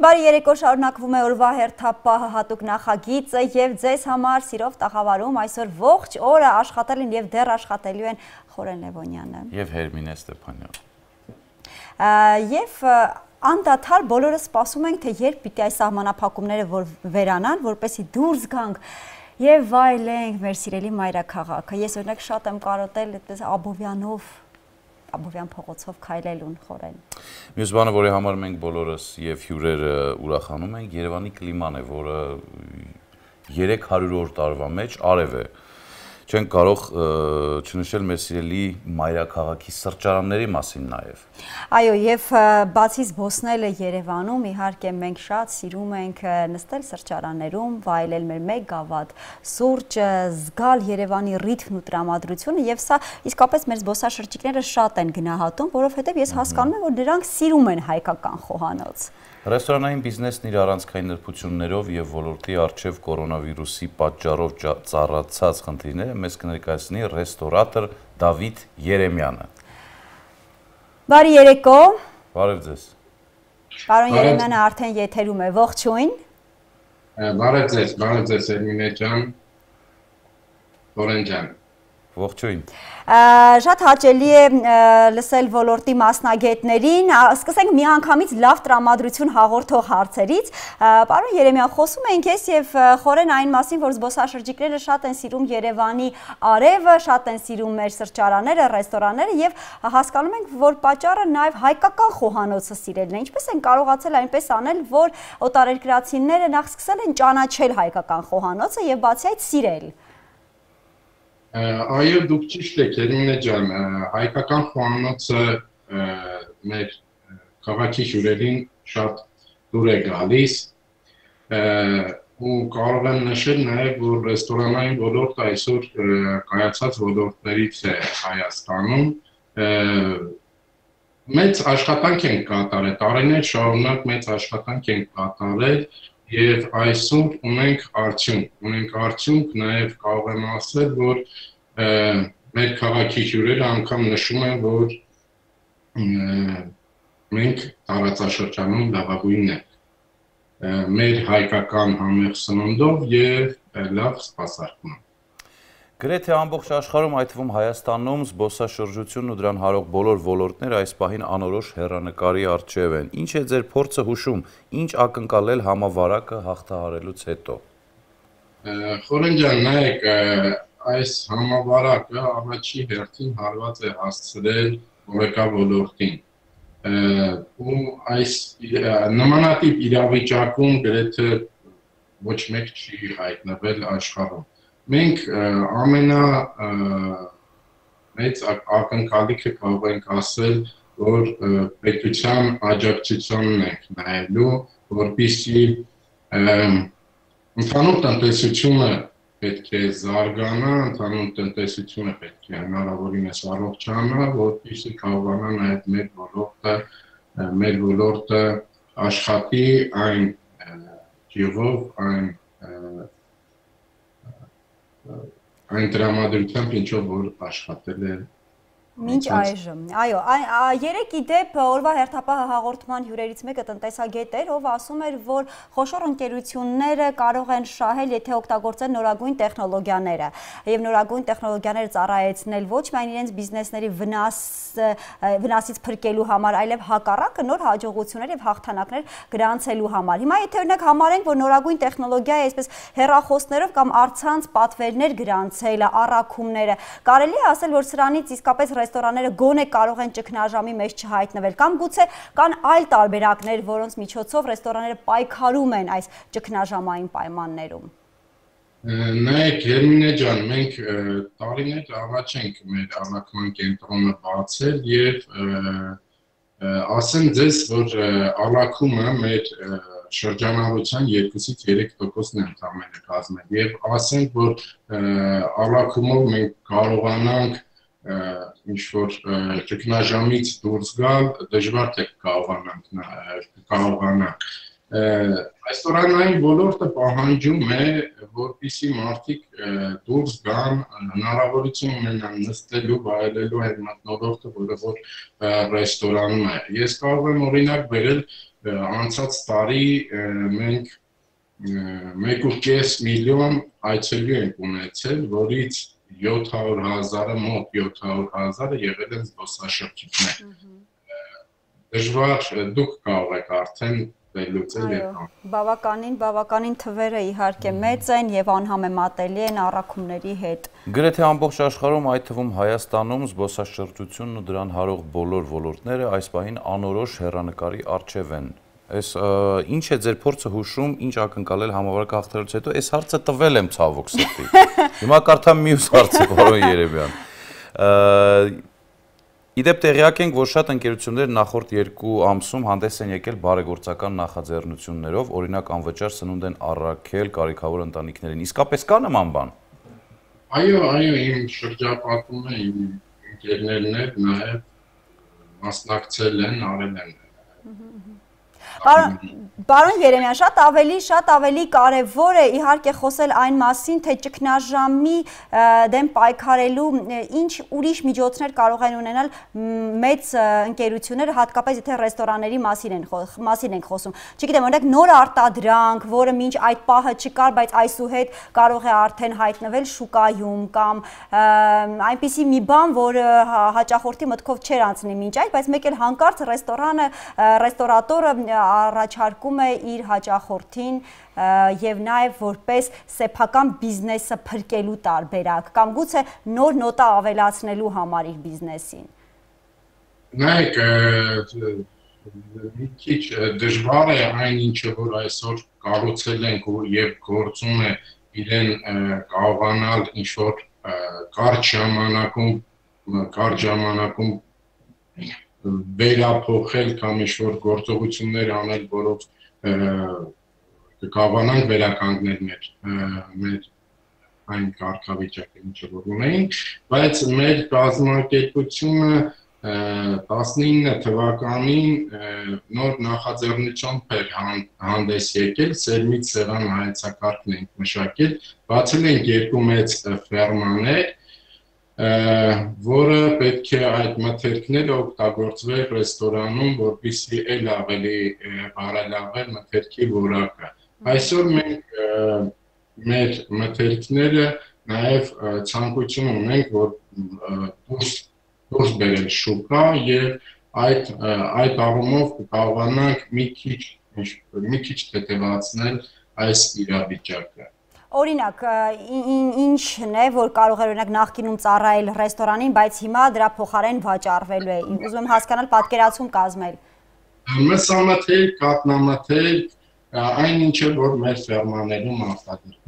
Բարի երեկո շարունակվում է օրվա հերթապահ հատուկ նախագիծը եւ ձեզ համար սիրով տաղավարում այսօր ողջ օրը աշխատել են եւ դեռ աշխատելու են Խորեն Լևոնյանը եւ Հերմինե Ստեփանյանը։ Եվ անդադար բոլորը սպասում ենք թե երբ պիտի այս սահմանափակումները վերանան, որպեսզի դուրս գանք եւ վայելենք մեր սիրելի մայրաքաղաքը։ Ես օրինակ շատ եմ կարոտել այդպես Աբովյան փողոցով քայլելուն Խորեն։ Մյուս բանը, որի համար մենք բոլորս եւ հյուրերը ուրախանում ենք, Երևանի կլիման է, որը 300 տարվա մեջ արև է։ Չենք կարող չնշել մեր սիրելի մայրաքաղաքի սրճարանների մասին նաև։ Այո, եւ բացի զբոսնելը Երևանում, իհարկե մենք շատ սիրում ենք նստել սրճարաններում, վայելել մեր մեկ գավաթ սուրճը, զգալ Երևանի ռիթմն ու տրամադրությունը եւ սա իսկապես մեր զբոսաշրջիկները շատ են գնահատում, որովհետեւ ես հասկանում եմ, որ նրանք սիրում են հայկական խոհանոց։ Ռեստորանային բիզնեսն իր առանցքային նրբություններով եւ ոլորտի արչեւ կորոնավիրուսի պատճառով ծառացած խնդիրները մեզ կներկայացնի ռեստորատոր Դավիթ Երեմյանը։ Բարի երեկո։ Բարև ձեզ։ Պարոն Երեմյանը արդեն եթերում է, ողջույն։ Բարև ձեզ Հերմինե ջան, Խորեն ջան։ Ողջույն։ Շատ հաճելի է լսել ոլորտի մասնագետներին, սկսենք միանգամից լավ տրամադրություն հաղորդող հարցերից։ Պարոն Երեմյան, խոսում ենք ես եւ Խորեն այն մասին, որ զբոսաշրջիկները շատ են սիրում Երևանի արևը, շատ են սիրում մեր սրճարանները, ռեստորանները եւ հասկանում ենք, որ պատճառը նաեւ հայկական խոհանոցը սիրելն է։ Ինչպես են կարողացել այնպես անել, որ օտարերկրացիները նախ սկսել են ճանաչել հայկական խոհանոցը եւ բացի այդ սիրել։ Այո, դուք ճիշտ եք, Հերմինե ջան, հայկական խոհանոցը մեր քաղաքի հյուրերին շատ դուր է գալիս ու կարող եմ նշել նաև, որ ռեստորանային ոլորտը այսօր կայացած ոլորտներից է Հայաստանում։ Մեծ աշխատանք ենք կատարել, տարիներ շարունակ մեծ աշխատանք ենք կատարել եւ այսօր ունենք արդյունք, նաեւ կարող եմ ասել, որ մեր քաղաքի հյուրերը անգամ նշում են, որ մենք տարածաշրջանում լավագույնն ենք, մեր հայկական համեղ սննդով եւ լավ սպասարկումով։ Գրեթե ամբողջ աշխարհում, այդ թվում Հայաստանում, զբոսաշրջությունն ու դրան հարող բոլոր ոլորտները այս պահին անորոշ հեռանկարի առջև են։ Ինչ է ձեր փորձը հուշում, ինչ ակնկալել համավարակը հաղթահարելուց հետո։ Խորեն ջան, նայեք, այս համավարակը առաջի հերթին հարված է հասցրել օրեկա ոլորտին։ Ու այս նմանատիպ իրավիճակում գրեթե ոչ մեկ չի հայտնվել աշխարհում։ Մենք մեծ ակնկալիքը կարող ենք ասել, որ պետության աջակցությունն ենք նայելու, որպեսզի ընդհանուր տնտեսությունը պետք է զարգանա, ընդհանուր տնտեսությունը պետք է հնարավորինս առողջանա, որպեսզի կարողանա նաև մեր ոլորտը աշխատի այն ջիղով, այն տրամադրությամբ, ինչով որ աշխատել է Մինչ այժմ, այո, երեք իդեպ օրվա հերթապահ հաղորդման հյուրերից մեկը տնտեսագետ էր, ով ասում էր, որ խոշոր ընկերությունները կարող են շահել, եթե օգտագործեն նորագույն տեխնոլոգիաները եւ նորագույն տեխնոլոգիաները ծառայեցնել ոչ միայն իրենց բիզնեսների վնասից փրկելու համար, այլև հակառակը նոր հաջողություններ եւ հաղթանակներ գրանցելու համար։ Հիմա եթե օրինակ համարենք, որ նորագույն տեխնոլոգիա է այսպես հեռախոսներով կամ առցանց պատվերներ գրանցելը, առաքումները, կարելի է ասել, որ սրանից իսկապես ռեստորանները գոնե կարող են ճգնաժամի մեջ չհայտնվել կամ գուցե կան այլ տարբերակներ, որոնց միջոցով ռեստորանները պայքարում են այս ճգնաժամային պայմաններում։ Նայեք, Հերմինե ջան, մենք տարիներ առաջ ենք մեր առաքման կենտրոնը բացել եւ ասեմ ձեզ, որ առաքումը մեր շրջանառության 2-ից 3%-ն է ընդամենը կազմել եւ ասենք, որ առաքումով մենք կարողանանք ինչ-որ ճգնաժամից դուրս գալ, դժվար թե կարողանանք։ Ռեստորանային ոլորտը պահանջում է, որպեսզի մարդիկ դուրս գան, հնարավորություն ունենան նստելու, վայելելու այդ մթնոլորտը, որը որ ռեստորանում է։ Ես կարող եմ օրինակ բերել անցած տարի մենք 1.5 միլիոն այցելու ենք ունեցել, որից 700,000-ը, մոտ 700,000-ը եղել են զբոսաշրջիկներ։ Դժվար դուք կարող եք արդեն վերլուծել եւ բավականին թվերը իհարկե մեծ են եւ անհամեմատելի են առաքումների հետ։ Գրեթե ամբողջ աշխարհում, այդ թվում Հայաստանում, զբոսաշրջությունն ու դրան հարող բոլոր ոլորտները այս պահին անորոշ հեռանկարի առջև են։ Այս ինչ է ձեր փորձը հուշում, ինչ ակնկալել համավարակը հաղթելուց հետո, այս հարցը տվել եմ ցավոք սրտի։ Հիմա կարդամ մյուս հարցը, պարոն Երեմյան։ Իդեպ տեղյակ ենք, որ շատ ընկերություններ նախորդ 2 ամսում հանդես են եկել բարեգործական նախաձեռնություններով, օրինակ անվճար սնունդ են առաքել կարիքավոր ընտանիքներին։ Իսկապես կա նման բան։ Այո, իմ շրջապատում է, իմ ընկերներն են նաև մասնակցել են, արել են։ Պարոն Երեմյան, շատ ավելի կարևոր է իհարկե խոսել այն մասին, թե ճգնաժամի դեմ պայքարելու ինչ ուրիշ միջոցներ կարող են ունենալ մեծ ընկերությունները, հատկապես եթե ռեստորանների մասին ենք խոսում։ Չգիտեմ, օրինակ նոր արտադրանք, որը մինչ այդ պահը չկար, բայց այսուհետ կարող է արդեն հայտնվել շուկայում կամ այնպիսի մի բան, որը հաճախորդի մտքով չէր անցնի մինչ այդ, բայց մեկ էլ հանկարծ ռեստորատորը առաջարկում է իր հաճախորդին եւ նաեւ որպես սեփական բիզնեսը փրկելու տարբերակ կամ գուցե նոր նոտա ավելացնելու համար իր բիզնեսին։ Նայեք, մի քիչ դժվար է այն ինչը որ այսօր կառուցել ենք եւ գործում է իրեն կարողանալ ինչ որ կարճ ժամանակում վերափոխել կամ ինչ-որ գործողություններ անել, որով կկարողանանք վերականգնել մեր այն կարգավիճակը, ինչը որ ունեինք, բայց մեր կազմակերպությունը 19 թվականին նոր նախաձեռնությամբ էր հանդես եկել, Սերմից սեղան հայեցակարգն ենք մշակել, բացել ենք 2 մեծ ֆերմաներ, որը պետք է այդ մթերքները օգտագործվեր ռեստորանում, որպեսզի էլ ավելի բարելավել մթերքի որակը։ Այսօր մենք մեր մթերքները նաև ցանկություն ունենք, որ դուրս բերել շուկա եւ այդ առումով կարողանանք մի քիչ թեթևացնել այս իրավիճակը։ Օրինակ, ինչն է, որ կարող է օրինակ նախկինում ծառայել ռեստորանին, բայց հիմա դրա փոխարեն վաճառվելու է։ Ուզում եմ հասկանալ, պատկերացում կազմել։ Մսամթերք, կատնամթերք, այն ինչը որ մեր ֆերմաներում արտադրվում է։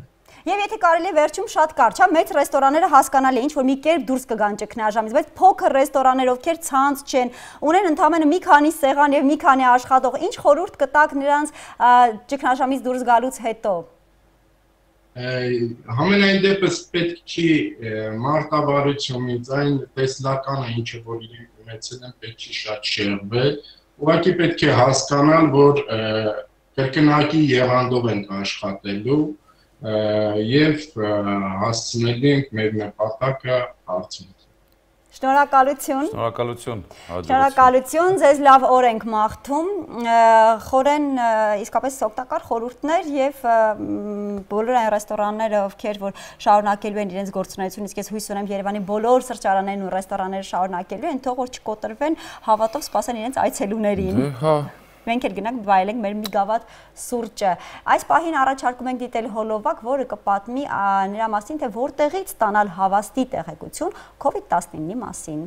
Եվ եթե կարելի է վերջում շատ կարճ, հա, մեծ ռեստորանները հասկանալի ինչ որ մի կերպ դուրս կգան ճգնաժամից, բայց փոքր ռեստորաններ, ովքեր ցանց չեն, ունեն ընդամենը մի քանի սեղան եւ մի քանի աշխատող, ինչ խորհուրդ կտաք նրանց ճգնաժամից դուրս գալուց հետո։ Համենայն դեպս պետք չի մարտավարությունից այն տեսլականը, ինչը որ իրենք ունեցել են, պետք չի շատ շեղվել, ուղղակի պետք է հասկանալ, որ կրկնակի եղանդով ենք աշխատելու եւ հասցնելու ենք մեր նպատակը հարցնել։ Շնորհակալություն։ Շնորհակալություն, ձեզ լավ օր ենք մաղթում, խորեն իսկապես օգտակար խորհուրդներ եւ բոլոր այն ռեստորանները, ովքեր որ շարունակելու են իրենց գործունեությունը, իսկ ես հույս ունեմ Երևանի բոլոր սրճարաններն ու ռեստորանները շարունակելու են, թող որ չկոտրվեն, հավատով սպասեն իրենց այցելուներին։ Մենք էլ գնանք վայելենք մեր մի գավաթ սուրճը։ Այս պահին առաջարկում ենք դիտել հոլովակ, որը կպատմի նրա մասին, թե որտեղից ստանալ հավաստի տեղեկություն COVID-19-ի մասին։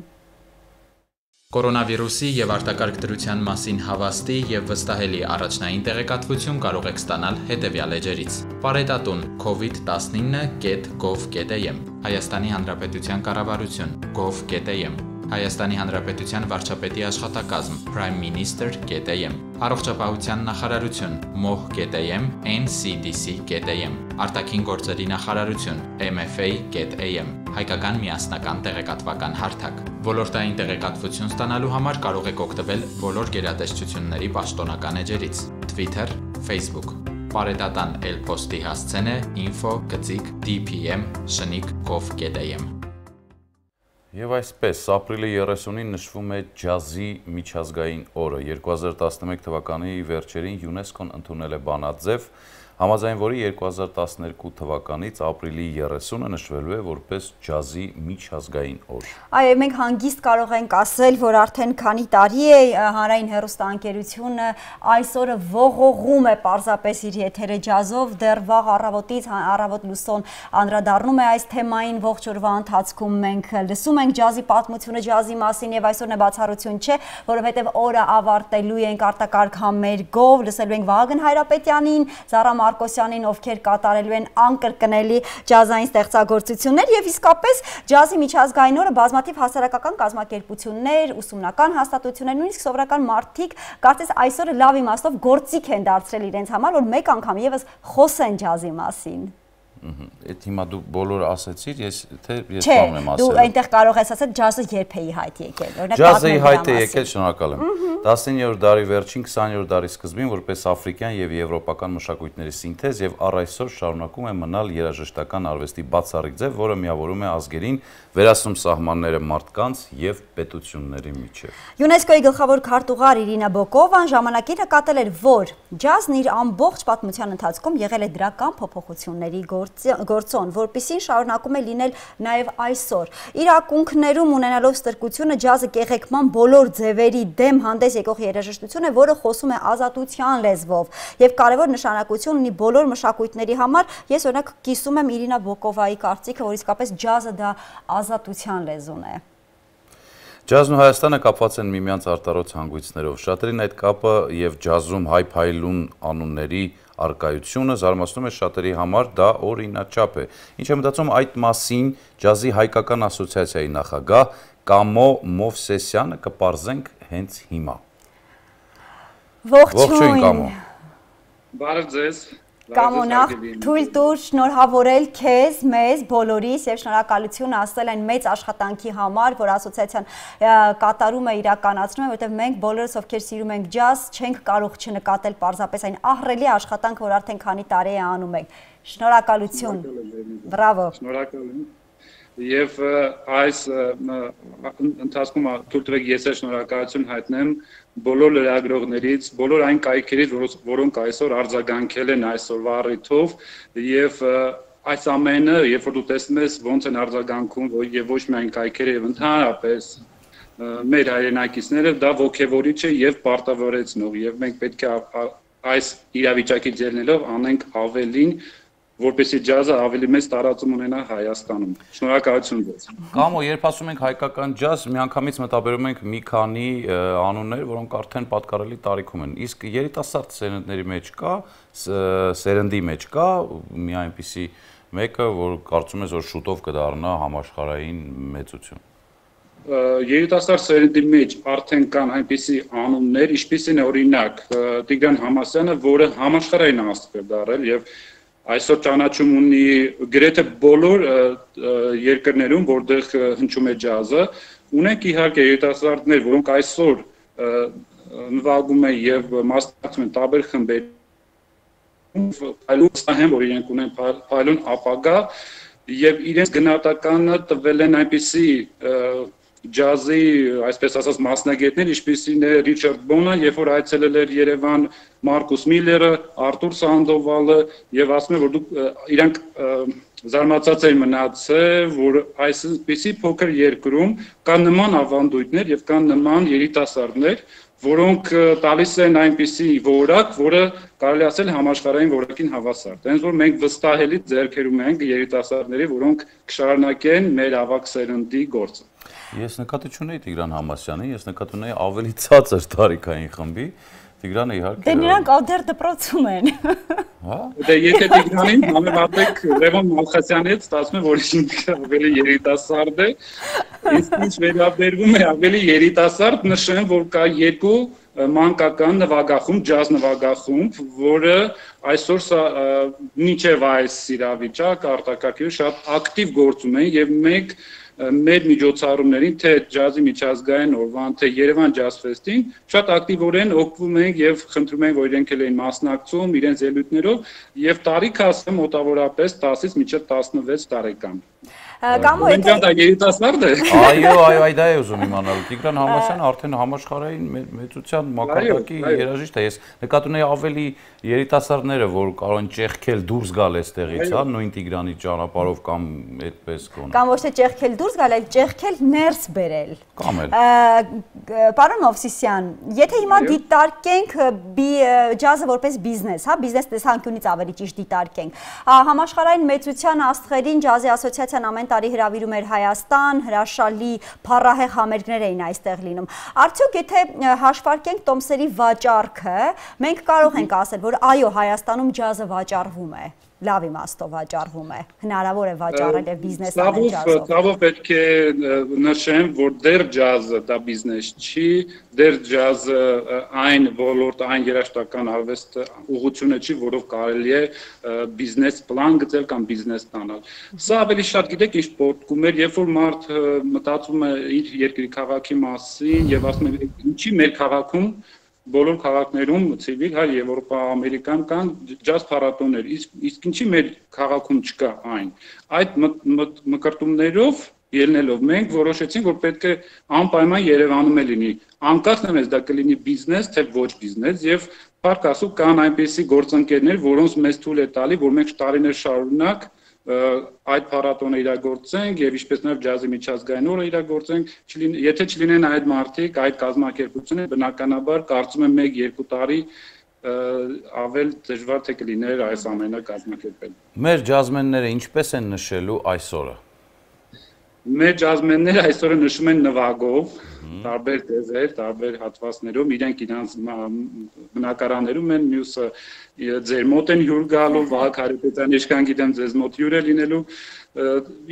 Կորոնավիրուսի եւ արտակարգ դրության մասին հավաստի եւ վստահելի առաջնային տեղեկատվություն կարող եք ստանալ հետեւյալ էջերից. Պարետատուն covid19.gov.am Հայաստանի Հանրապետության կառավարություն gov.am Հայաստանի Հանրապետության վարչապետի աշխատակազմ primeminister.am Առողջապահության նախարարություն mох.am ncdc.am Արտաքին գործերի նախարարություն mfa.am Հայկական միասնական տեղեկատվական հարթակ Ոլորտային տեղեկատվություն ստանալու համար կարող եք օգտվել բոլոր գերատեսչությունների պաշտոնական էջերից Twitter, Facebook Պարետատան էլ-փոստի հասցեն է info@dpm.gov.am Եվ այսպես, ապրիլի 30-ին նշվում է ջազի միջազգային օրը։ 2011 թվականի վերջերին ՅՈՒՆԵՍԿՕ-ն ընդունել է բանաձև, համաձայն որի 2012 թվականից ապրիլի 30-ը նշվելու է որպես ջազի միջազգային օր։ Այո, մենք հանգիստ կարող ենք ասել, որ արդեն քանի տարի է Հանրային հեռուստաընկերությունը այս օրը ողողում է պարզապես իր եթերը ջազով, դեռ վաղ առավոտից առավոտ լուսոն անդրադառնում է այս թեմային, ողջ օրվա ընթացքում մենք լսում ենք ջազի պատմությունը, ջազի մասին եւ այսօրն է բացառություն չէ, որովհետեւ օրը ավարտելու ենք արտակարգ համերգով, լսելու ենք Վահագն Հայրապետյանին, Զարա Մարկոսյանին, ովքեր կատարելու են անկրկնելի ջազային ստեղծագործություններ եւ իսկապես ջազի միջազգային օրը բազմաթիվ հասարակական կազմակերպություններ, ուսումնական հաստատություններ, նույնիսկ սովորական մարդիկ կարծես այսօրը լավ իմաստով գործիք են դարձրել իրենց համար, որ մեկ անգամ եւս խոսեն ջազի մասին։ Այդ հիմա դու բոլորը ասեցիր, ես բանն եմ ասել։ Դու այնտեղ կարող ես ասել ջազը երբ է ի հայտ եկել։ Ջազը ի հայտ է եկել, շնորհակալ եմ։ 19-րդ դարի վերջին, 20-րդ դարի սկզբին որպես աֆրիկյան եւ եվրոպական մշակույթների սինթեզ եւ առ այսօր շարունակում է մնալ երաժշտական արվեստի բացառիկ ձև, որը միավորում է ազգերին, վերացնում սահմանները մարդկանց եւ պետությունների միջեւ։ ՅՈՒՆԵՍԿՕ-ի գլխավոր քարտուղար Իրինա Բոկովան ժամանակին նկատել էր, որ ջազն իր ամբողջ պատմության ընթացքում եղել է դրական փոփոխությունների գործոն, որպիսին շարունակում է լինել նաև այսօր։ Իր ակունքներում ունենալով ստրկությունը ջազը կեղեքման բոլոր ձևերի դեմ հանդես եկող երաժշտություն է, որը խոսում է ազատության լեզվով եւ կարևոր նշանակություն ունի բոլոր մշակույթների համար։ Ես օրինակ կիսում եմ Իրինա Բոկովայի կարծիքը, որ իսկապես ջազը դա ազատության լեզուն է։ Ջազն ու Հայաստանը կապված են միմյանց արտարոց հանգույցներով։ Շատերին այդ կապը եւ ջազում հայ-փայլուն անունների արկայությունը զարմացնում է շատերի համար, դա օրինաչափ է։ Ինչ եմ մտածում այդ մասին ջազի հայկական ասոցիացիայի նախագահ Կամո Մովսեսյանը կպարզենք հենց հիմա։ Ողջույն Կամո։ Բարև ձեզ։ Կամո, նախ թույլ տուր շնորհավորել քեզ, մեզ, բոլորիս եւ շնորհակալություն ասել այն մեծ աշխատանքի համար, որ ասոցիացիան կատարում է, իրականացնում է, որովհետեւ մենք բոլորս ովքեր սիրում ենք ջազ, չենք կարող չնկատել պարզապես այն ահռելի աշխատանքը, որ արդեն քանի տարի է անում եք։ Շնորհակալություն։ Բրավո։ Շնորհակալ եմ։ Եվ այս ընթացքում թույլ տվեք ես շնորհակալություն հայտնեմ բոլոր լրագրողներից, բոլոր այն կայքերից, որոնք այսօր արձագանքել են այսօրվա առիթով եւ այս ամենը, երբ որ դու տեսնում ես ոնց են արձագանքում եւ ոչ միայն կայքերը եւ ընդհանրապես մեր հայրենակիցները, դա ոգևորիչ է եւ պարտավորեցնող եւ մենք պետք է այս իրավիճակից ելնելով անենք ավելին, որպեսզի ջազը ավելի մեծ տարածում ունենա Հայաստանում։ Շնորհակալություն ձեզ։ Կամո, երբ ասում ենք հայկական ջազ, միանգամից մտաբերում ենք մի քանի անուններ, որոնք արդեն պատկառելի տարիքում են։ Իսկ երիտասարդ սերնդների մեջ կա, սերնդի մեջ կա մի այնպիսի մեկը, որ կարծում ես, որ շուտով կդառնա համաշխարհային մեծություն։ Երիտասարդ սերնդի մեջ արդեն կան այնպիսի անուններ, ինչպիսին է օրինակ Տիգրան Համասյանը, որը համաշխարհային աստղ է դարձել եւ այսօր ճանաչում ունի գրեթե բոլոր երկրներում, որտեղ հնչում է ջազը, ունենք իհարկե երիտասարդներ, որոնք այսօր նվագում են եւ մասնակցում են տարբեր խմբերի, այլուց որ իրենք ունեն փայլուն ապագա եւ իրենց գնահատականը տվել են այնպիսի ջազի, այսպես ասած, մասնագետներ, ինչպիսին է Ռիչարդ Բոնը, երբ որ այցելել էր Երևան, Մարկուս Միլլերը, Արտուր Սանդովալը եւ ասում է, որ դուք իրանք զարմացած են մնացել, որ այսպիսի փոքր երկրում կան նման ավանդույթներ եւ կան նման երիտասարդներ, որոնք տալիս են այնպիսի որակ, որը կարելի ասել համաշխարհային որակին հավասար։ Հենց որ մենք վստահելի ձեռքերում ենք երիտասարդների, որոնք կշարունակեն մեր ավակ սերնդի գործը։ Ես նկատի չունեի Տիգրան Համասյանի, ես նկատի ունեի ավելի ցածր տարիքային խմբի։ Տիգրանը իհարկե։ Դե նրանք դեռ դպրոցում են։ Հա։ Դե եթե Տիգրանին համեմատեք Լևոն Մալխասյանից, ստացվում է, որ ինքը ավելի երիտասարդ է։ Իսկ ինչ վերաբերվում է ավելի երիտասարդ, նշեմ, որ կա երկու մանկական նվագախումբ, ջազ նվագախումբ, որը այսօր մինչև այս իրավիճակ արտակարգի շատ ակտիվ գործում են եւ մենք մեր միջոցառումներին, թե ջազի միջազգային օրվան, թե Երևան ջազ ֆեստին, շատ ակտիվորեն օգտվում ենք եւ խնդրում ենք, որ իրենք էլ մասնակցում իրենց ելույթներով եւ տարիքը ասեմ մոտավորապես 10-ից մինչեւ 16 տարեկան։ Կամ որ Մենք դա երիտասարդ է։ Այո, դա է ուզում իմանալ։ Տիգրան Համասյանը արդեն համաշխարհային մեծության մակարդակի երաժիշտ է։ Ես նկատի ունեի ավելի երիտասարդները, որ կարող են ճեղքել դուրս գալ այստեղից, հա, նույն Տիգրանի ճանապարհով կամ այդպես կոնը։ Կամ ոչ թե ճեղքել դուրս գալ, այլ ճեղքել ներս բերել։ Կամ էլ։ Պարոն Մովսիսյան, եթե հիմա դիտարկենք ջազը որպես բիզնես, հա, բիզնես տեսանկյունից ավելի ճիշտ դիտարկենք, համաշխարհային մեծության աստղերին ջազի ասոցիացիան ամեն տարի հրավիրում էր Հայաստան, հրաշալի փառահեղ համերգներ էին այստեղ լինում։ Արդյոք եթե հաշվարկենք տոմսերի վաճառքը, մենք կարող ենք ասել, որ այո, Հայաստանում ջազը վաճառվում է, լավ իմաստով վաճառվում է, հնարավոր է վաճառել եւ բիզնես անել ջազով։ Ցավով պետք է նշեմ, որ դեռ ջազը դա բիզնես չի, դեռ ջազը այն ոլորտ, այն երաժշտական արվեստ ուղղությունը չի, որով կարելի է բիզնես պլան գծել կամ բիզնես ստանալ։ Սա ավելի շատ գիտեք ինչ պատկում էր, երբ որ մարդ մտածում է իր երկրի քաղաքի մասին եւ ասում է ինչի մեր քաղաքում բոլոր քաղաքներում ցիվիլ, հա, Եվրոպա, Ամերիկան կան ջազ փառատոներ, իսկ ինչի մեր քաղաքում չկա այն։ Այդ մկրտումներով ելնելով մենք որոշեցինք, որ պետք է անպայման Երևանում է լինի։ Անկախ նրանից դա կլինի բիզնես, թե ոչ բիզնես, եւ փառք Աստծո կան այնպիսի գործընկերներ, որոնց մեզ թույլ է տալի, որ մենք տարիներ շարունակ այդ փառատոնը իրագործենք եւ ինչպես նաեւ ջազի միջազգային օրը իրագործենք, եթե չլինեն այդ մարտիկ, այդ կազմակերպությունները, բնականաբար կարծում եմ 1-2 տարի ավել դժվար թե կլիներ այս ամենը կազմակերպել։ Մեր ջազմենները ինչպես են նշելու այսօրը։ Մեր ջազմենները այսօրը նշում են նվագով, տարբեր տեզեր, տարբեր հատվածներում, իրենք իրանց բնակարաններում են, մյուսը ձեր մոտ են հյուր գալու, Վահագ Հարապետյանի ինչքան գիտեմ ձեզ մոտ հյուր է լինելու,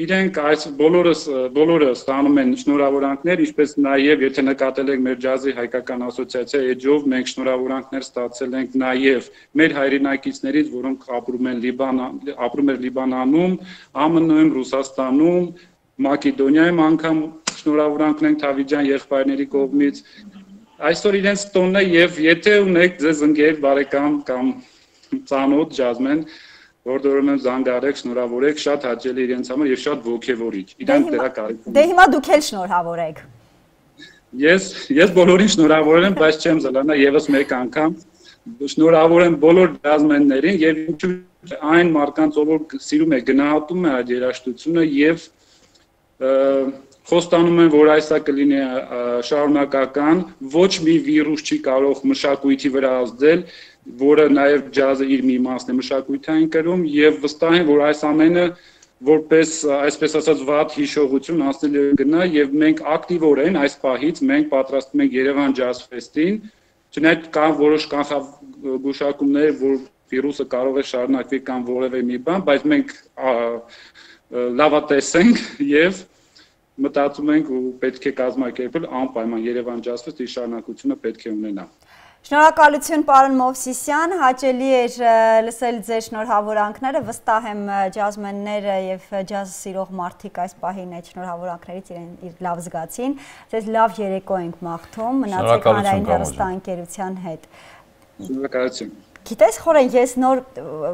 իրենք այս բոլորը ստանում են շնորհավորանքներ, ինչպես նաև եթե նկատել եք մեր ջազի հայկական ասոցիացիա էջով, մենք շնորհավորանքներ ստացել ենք նաև մեր հայրենակիցներից, որոնք ապրում են Լիբանանում, ԱՄՆ-ում, Ռուսաստանում, Մակեդոնիայում անգամ շնորհավորանքն ենք Թավիջան եղբայրների կողմից։ Այսօր իրենց տոնն է եւ եթե ունեք ձեզ ընկեր բարեկամ կամ ծանոթ ջազմեն, որտեղում եմ զանգարեք, շնորհավորեք, շատ հաճելի իրենց համար եւ շատ ոգեվորիչ։ Իրանք դրա կարիք ունեն։ Դե հիմա դուք էլ շնորհավորեք։ Ես բոլորին շնորհավորել եմ, բայց չեմ զլանա եւս մեկ անգամ։ Շնորհավոր եմ բոլոր ջազմեններին եւ ինչու այն մարդկանց, ով սիրում է գնահատում է այդ երաժշտությունը եւ խոստանում են, որ այսա կլինի շարունակական, ոչ մի վիրուս չի կարող մշակույթի վրա ազդել, որը նաև ջազը իր մի մասն է մշակույթային կրում եւ վստահ եմ, որ այս ամենը որպես այսպես ասած վատ հիշողություն անցնելու գնա եւ մենք ակտիվորեն այս պահից մենք պատրաստվում ենք Երևան Ջազ Ֆեստին, չնայած կան որոշ կանխագուշակումներ, որ վիրուսը կարող է շարունակվի կամ որևէ մի բան, բայց մենք լավատես ենք եւ մտածում ենք ու պետք է կազմակերպել անպայման Երևան Ջազ Ֆեստի շարունակությունը պետք է ունենա։ Շնորհակալություն պարոն Մովսիսյան, հաճելի էր լսել ձեր շնորհավորանքները, վստահ եմ ջազմենները եւ ջազ սիրող մարդիկ այս պահին այդ շնորհավորանքներից իրեն լավ զգացին։ Ձեզ լավ երեկո ենք մաղթում, մնացեք հանրային հեռուստաընկերության հետ։ Շնորհակալություն։ Գիտես խորեն ես նոր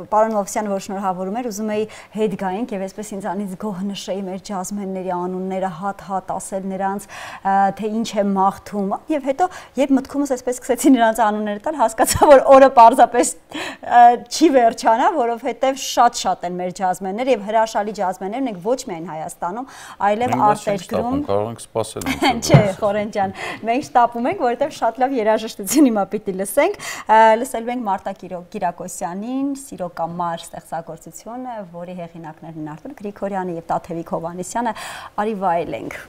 պարոն Մովսիսյանը որ շնորհավորում էր, ուզում էի հետ գայինք եւ այսպես ինձանից գոհ նշեի մեր ջազմենների անունները, հատ ասել նրանց, թե ինչ է մաղթում, եւ հետո երբ մտքումս այսպես սկսեցի նրանց անունները տալ, հասկացա, որ օրը պարզապես չի վերջանա, որովհետեւ շատ են մեր ջազմեններ եւ հրաշալի ջազմեններ ունենք ոչ միայն Հայաստանում, այլև արտերկրում։ Կարող ենք սպասել։ Չէ, խորեն ջան, մենք շտապում ենք, որովհետեւ շատ լավ երաժշտություն հիմա պիտի լսենք, լսելու ենք Մարտա Կիրակոսյանին, Սիրո կամար ստեղծագործությունը, որի հեղինակներն են Արտուր Գրիգորյանը եւ Տաթևիկ Հովհաննիսյանը, արի վայելենք։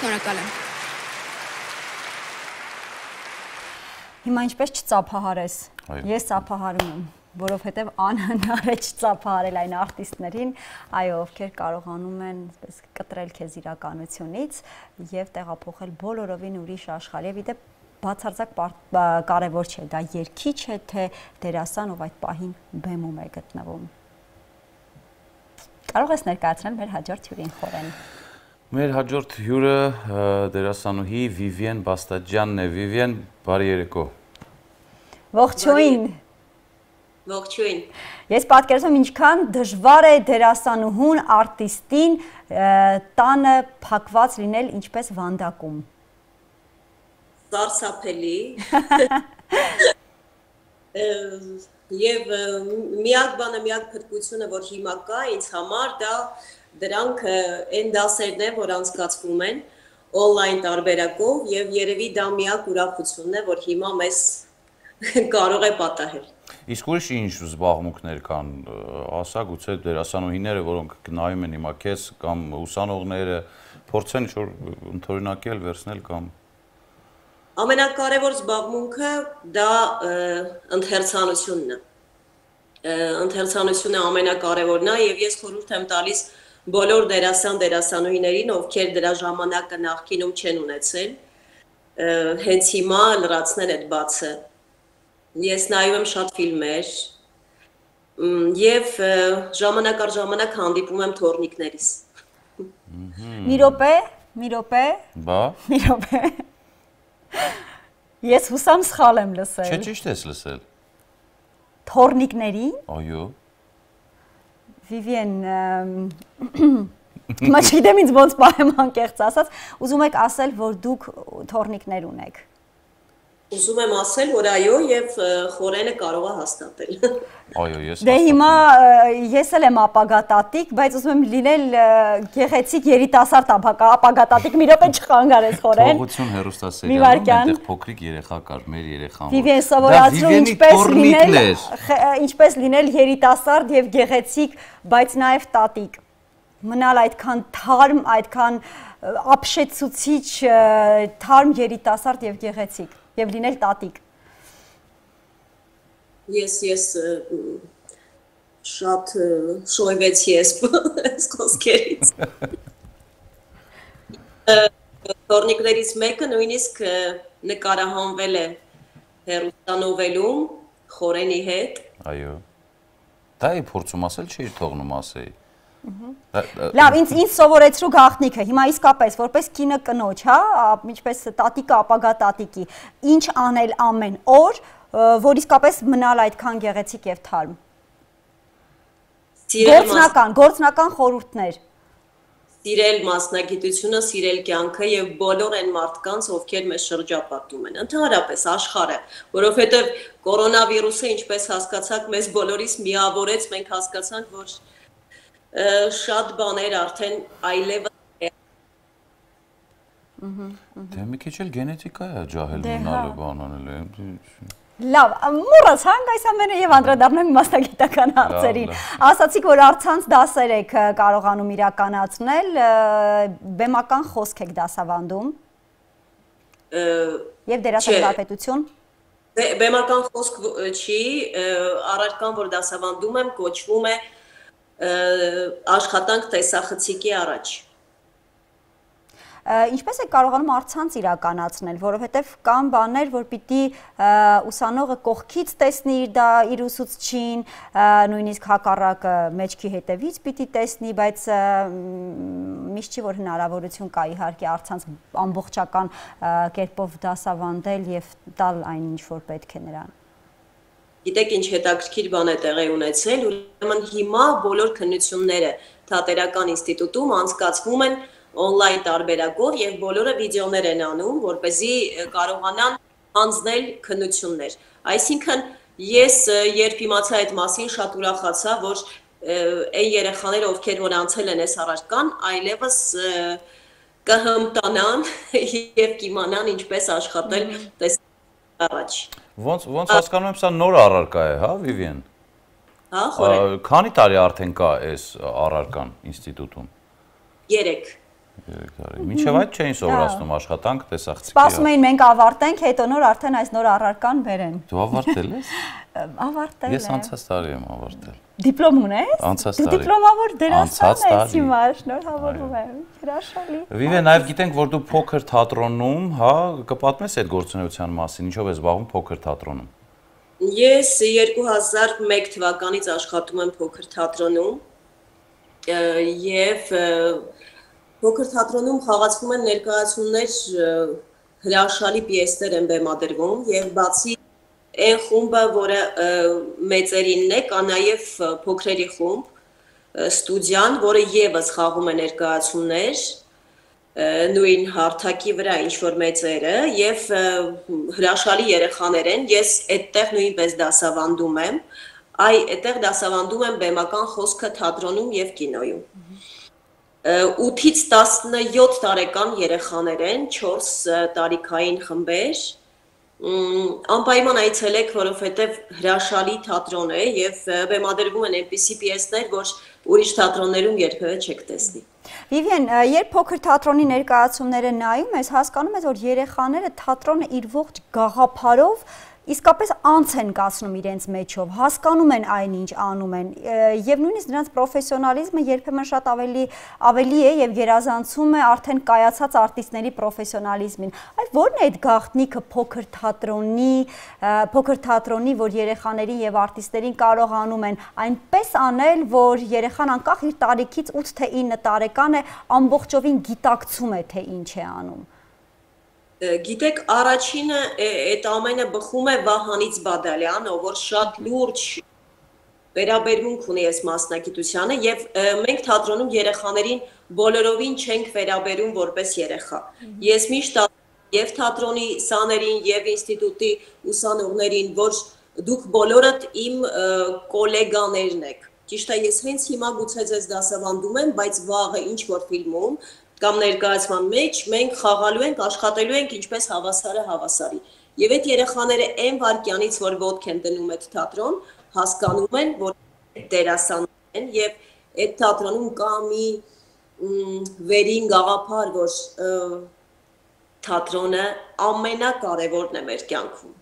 Շնորհակալ եմ։ Հիմա ինչպես չծափահարես։ Ես ծափահարում եմ, որովհետև անհնար է չծափահարել այն արտիստներին, այո, ովքեր կարողանում են այսպես կտրել քեզ իրականությունից եւ տեղափոխել բոլորովին ուրիշ աշխարհ։ Եվ իդեպ բացարձակ կարևոր չէ, դա երգիչ է թե դերասան, ով այդ պահին բեմում է գտնվում։ Կարող ես ներկայացնել մեր հաջորդ հյուրին խորեն։ Մեր հաջորդ հյուրը դերասանուհի Վիվիեն Բաստաջյանն է։ Վիվիեն, բարի երեկո։ Ողջույն։ Ողջույն։ Ես պատկերացնում ինչքան դժվար է դերասանուհուն, արտիստին տանը փակված լինել ինչպես վանդակում։ Սարսափելի։ Եվ միակ բանը, միակ փրկությունը, որ հիմա կա ինձ համար, դա դրանք այն դասերն են, որ անցկացվում են on-line տարբերակով եւ երևի դա միակ ուրախությունն է, որ հիմա մեզ կարող է պատահել։ Իսկ ուրիշ ինչ զբաղմունքներ կան, ասա գուցե դերասանուհիները, որոնք նայում են հիմա քեզ կամ ուսանողները փորձեն ինչ-որ ընդօրինակել, վերցնել կամ Ամենակարևոր զբաղմունքը դա ընթերցանությունն է։ Ընթերցանությունը ամենակարևորն է եւ ես խորհուրդ եմ տալիս բոլոր դերասանուհիներին, ովքեր դրա ժամանակը նախկինում չեն ունեցել, հենց հիմա լրացնել այդ բացը։ Ես նայում եմ շատ ֆիլմեր եւ ժամանակ առ ժամանակ հանդիպում եմ թորնիկներիս։ Մի րոպե։ Բա։ Մի րոպե։ Ես հուսամ սխալ եմ լսել։ Չէ, ճիշտ ես լսել։ Թորնիկների։ Այո։ Վիվիեն, հիմա չգիտեմ ինձ ոնց պահեմ անկեղծ ասած, ուզում եք ասել, որ դուք թորնիկներ ունեք։ Ուզում եմ ասել, որ այո, եւ խորենը կարող է հաստատել։ Այո, ես։ Դե հիմա ես էլ եմ ապագա տատիկ, բայց ուզում եմ լինել գեղեցիկ երիտասարդ ապագա տատիկ, մի րոպե չխանգարես խորեն։ Թողություն հեռուստասերիալում այնտեղ փոքրիկ երեխա կար, մեր երեխան։ Վիվիեն սովորացնում ինչպես լինել երիտասարդ եւ գեղեցիկ, բայց նաեւ տատիկ։ Մնալ այդքան թարմ, այդքան ապշեցուցիչ, թարմ երիտասարդ եւ գեղեցիկ եւ լինել տատիկ։ Ես շատ շոյվեցի ես խոսքերից։ Թորնիկներից մեկը նույնիսկ նկարահանվել է հեռուստանովելում խորենի հետ։ Այո։ Դա ի փորձում ասել չի թողնում ասեի։ Լավ, ինձ սովորեցրու գաղտնիքը, հիմա իսկապես, որպես կինը կնոջ, հա, ինչպես տատիկը ապագա տատիկի, ինչ անել ամեն օր, որ իսկապես մնալ այդքան գեղեցիկ եւ թարմ։ Գործնական խորհուրդներ։ Սիրել մասնագիտությունը, սիրել կյանքը եւ բոլոր այն մարդկանց, ովքեր մեզ շրջապատում են, ընդհանրապես աշխարհը, որովհետեւ կորոնավիրուսը, ինչպես հասկացաք, մեզ բոլորիս միավորեց, մենք հասկացանք, որ շատ բաներ արդեն այլևս Դե մի քիչ էլ գենետիկա է ջահել մնալը բան անելու։ Լավ, մոռաց հանք այս ամենը եւ անդրադառնանք մասնագիտական հարցերին։ Ասացիք, որ առցանց դասեր եք կարողանում իրականացնել, բեմական խոսք եք դասավանդում։ Եվ դերասանուհիություն։ Բեմական խոսք չի, առարկան, որ դասավանդում եմ, կոչվում է աշխատանք տեսախցիկի առաջ։ Ինչպես եք կարողանում առցանց իրականացնել, որովհետև կան բաներ, որ պիտի ուսանողը կողքից տեսնի իր ուսուցչին, նույնիսկ հակառակը մեջքի հետևից պիտի տեսնի, բայց միշտ չի, որ հնարավորություն կա իհարկե առցանց ամբողջական կերպով դասավանդել եւ տալ այն, ինչ որ պետք է նրան։ Գիտեք ինչ հետաքրքիր բան է տեղի ունեցել, ուրեմն հիմա բոլոր քննությունները Թատերական ինստիտուտում անցկացվում են on-line տարբերակով եւ բոլորը վիդեոներ են անում, որպեսզի կարողանան հանձնել քննություններ։ Այսինքն ես երբ իմացա այդ մասին, շատ ուրախացա, որ այն երեխաները, ովքեր որ անցել են այս առարկան, այլևս կհմտանան եւ կիմանան ինչպես աշխատել տեսախցիկի առաջ։ Ոնց հասկանում եմ, սա նոր առարկա է, հա, Վիվիեն։ Հա, խորեն։ Քանի տարի արդեն կա այս առարկան ինստիտուտում։ 3 տարի։ Մինչև այդ չէին սովորացնում աշխատանք տեսախցիկի։ Սպասում էին մենք ավարտենք, հետո նոր արդեն այս նոր առարկան բերեն։ Դու ավարտել ես։ Ավարտել եմ։ Ես անցած տարի եմ ավարտել։ Դիպլոմ ունես։ Անցած տարի։ Դու դիպլոմավոր դերասան ես հիմա, շնորհավորում եմ։ Հրաշալի։ Վիվիեն, նաև գիտենք, որ դու փոքր թատրոնում, հա, կպատմես այդ գործունեության մասին, ինչով ես զբաղվում փոքր թատրոնում։ Ես 2001 թվականից աշխատում եմ փոքր թատրոնում եւ փոքր թատրոնում խաղացվում են ներկայացումներ, հրաշալի պիեսներ են բեմադրվում եւ բացի այն խումբը, որը մեծերինն է, կա նաև փոքրերի խումբ, ստուդիան, որը եւս խաղում է ներկայացումներ, նույն հարթակի վրա ինչ որ մեծերը եւ հրաշալի երեխաներ են։ Ես այդտեղ նույնպես դասավանդում եմ, այդտեղ դասավանդում եմ բեմական խոսքը թատրոնում եւ կինոյում։ 8-ից 17 տարեկան երեխաներ են, 4 տարիքային խմբեր։ անպայման այցելեք, որովհետև հրաշալի թատրոն է եւ բեմադրվում են այնպիսի պիեսներ, որ ուրիշ թատրոններում երբևէ չեք տեսնի։ Վիվիեն, երբ փոքր թատրոնի ներկայացումները նայում ես, հասկանում ես, որ երեխաները թատրոնը իր ողջ գաղափարով իսկապես անց են կացնում իրենց մեջով, հասկանում են այնինչ անում են, եւ նույնիսկ նրանց պրոֆեսիոնալիզմը երբեմն շատ ավելի է եւ գերազանցում է արդեն կայացած արտիստների պրոֆեսիոնալիզմին։ Այլ ո՞րն է այդ գաղտնիքը փոքր թատրոնի, որ երեխաներին եւ արտիստերին կարողանում են այնպես անել, որ երեխան անկախ իր տարիքից 8 թե 9 տարեկան է, ամբողջովին գիտակցում է, թե ինչ է անում։ Գիտեք, առաջինը այդ ամենը բխում է Վահանից Բադալյանը, որ շատ լուրջ վերաբերմունք ունի այս մասնագիտությանը եւ մենք թատրոնում երեխաներին բոլորովին չենք վերաբերում որպես երեխա։ Ես միշտ եւ թատրոնի սաներին եւ ինստիտուտի ուսանողներին, որ դուք բոլորդ իմ գոլեգաներն եք։ Ճիշտ է, ես հենց հիմա գուցե ձեզ դասավանդում եմ, բայց վաղը ինչ որ ֆիլմում կամ ներկայացման մեջ մենք խաղալու ենք, աշխատելու ենք ինչպես հավասարը հավասարի։ Եվ այդ երեխաները այն վարքյանից, որ ոտք են դնում այդ թատրոն, հասկանում են, որ դերասաններ են եւ այդ թատրոնում կա մի վերին գաղափար, որ թատրոնը ամենակարևորն է մեր կյանքում։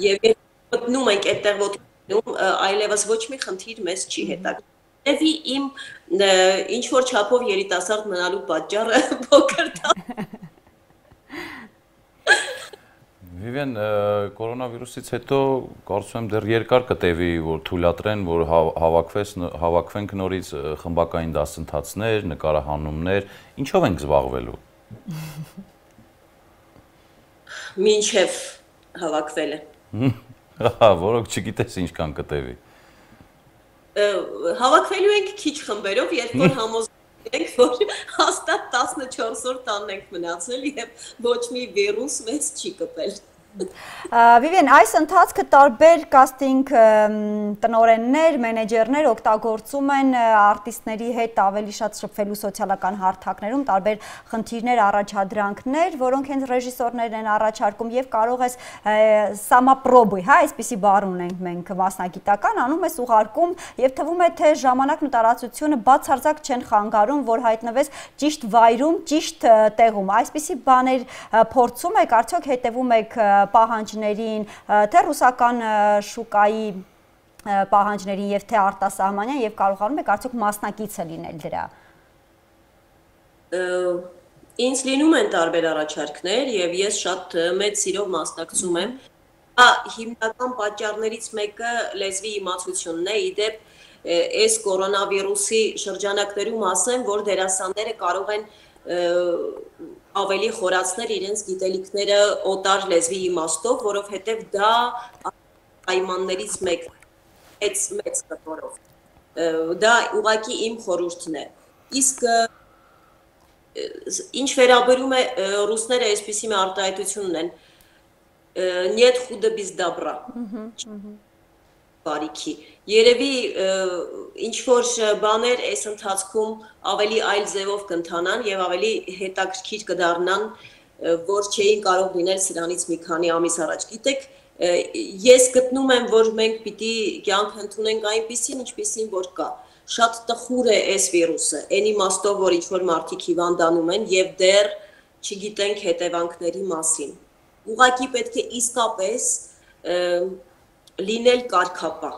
Եվ երբ մտնում ենք այդտեղ ոտքնում, այլևս ոչ մի խնդիր մեզ չի հետաքրքրում։ Եվի իմ ինչ-որ չափով երիտասարդ մնալու պատճառը փոքր Վիվիեն, կորոնավիրուսից հետո կարծում եմ դեռ երկար կտևի, որ թույլատրեն, որ հավաքվենք նորից խմբակային դասընթացներ, նկարահանումներ, ինչով ենք զբաղվելու։ Մինչև հավաքվելը։ Որոնք չգիտես ինչքան կտևի։ Հավաքվելու ենք քիչ խմբերով, երբ որ համոզվում ենք, որ հաստատ 14 օր տանն ենք մնացել եւ ոչ մի վիրուս մեզ չի կպել։ Վիվիեն, այս ընթացքը տարբեր կաստինգ տնօրեններ, մենեջերներ օգտագործում են արտիստների հետ ավելի շատ շփվելու սոցիալական հարթակներում, տարբեր խնդիրներ, առաջադրանքներ, որոնք հենց ռեժիսորներն են առաջարկում եւ կարող ես սամապրոբույ, հա, այսպիսի բառ ունենք մենք մասնագիտական, անում ես ուղարկում եւ թվում է թե ժամանակն ու տարածությունը բացարձակ չեն խանգարում, որ հայտնվես ճիշտ վայրում, ճիշտ տեղում։ Այսպիսի բաներ փորձում եք, արդյոք հետևում եք պահանջներին, թե ռուսական շուկայի պահանջներին եւ թե արտասահմանյան եւ կարողանում եք արդյոք մասնակիցը լինել դրա։ Ինձ լինում են տարբեր առաջարկներ եւ ես շատ մեծ սիրով մասնակցում եմ։ Հիմնական պատճառներից մեկը լեզվի իմացությունն է, իդեպ այս կորոնավիրուսի շրջանակներում ասեմ, որ դերասանները կարող են ավելի խորացնել իրենց գիտելիքները օտար լեզվի իմաստով, որովհետև դա պայմաններից մեկն է, մեծ կտորով։ Դա ուղղակի իմ խորհուրդն է։ Իսկ ինչ վերաբերում է ռուսները այսպիսի մի արտահայտություն ունեն, «Нет худа без добра» բարիքի։ Երևի ինչ-որ բաներ այս ընթացքում ավելի այլ ձևով կընթանան եւ ավելի հետաքրքիր կդառնան, որ չէին կարող լինել սրանից մի քանի ամիս առաջ։ Գիտեք, ես գտնում եմ, որ մենք պիտի կյանք ընդունենք այնպիսին, ինչպիսին որ կա։ Շատ տխուր է այս վիրուսը, այն իմաստով, որ ինչ-որ մարդիկ հիվանդանում են եւ դեռ չգիտենք հետևանքների մասին։ Ուղղակի պետք է իսկապես լինել կարգապահ։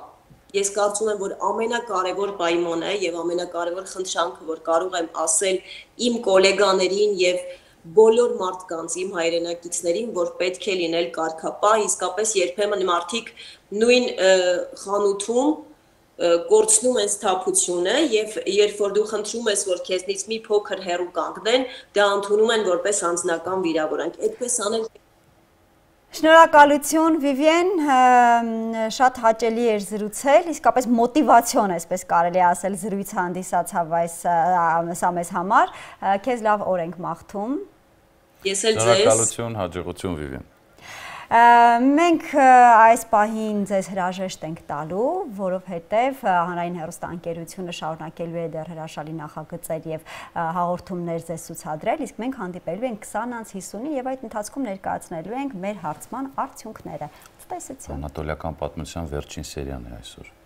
Ես կարծում եմ, որ ամենակարևոր պայմանը եւ ամենակարևոր խնդրանքը, որ կարող եմ ասել իմ գոլեգաներին եւ բոլոր մարդկանց, իմ հայրենակիցներին, որ պետք է լինել կարգապահ, իսկապես երբեմն մարդիկ նույն խանութում կորցնում են սթափությունը եւ երբ որ դու խնդրում ես, որ քեզնից մի փոքր հեռու կանգնեն, դա ընդունում են որպես անձնական վիրավորանք։ Այդպես անել Շնորհակալություն Վիվիեն, շատ հաճելի էր զրուցել, իսկապես մոտիվացիոն, այսպես կարելի ասել, զրույց հանդիսացավ սա մեզ համար, քեզ լավ օր ենք մաղթում։ Ես էլ ձեզ։ Շնորհակալություն, հաջողություն Վիվիեն։ Մենք այս պահին ձեզ հրաժեշտ ենք տալու, որովհետև հանրային հեռուստաընկերությունը շարունակելու է դեռ հրաշալի նախագծեր եւ հաղորդումներ ձեզ ցուցադրել, իսկ մենք հանդիպելու ենք 20:50-ին եւ այդ ընթացքում ներկայացնելու ենք մեր հարցման արդյունքները։ Ցտեսություն։ Անատոլիական պատմության վերջին սերիան է այսօր։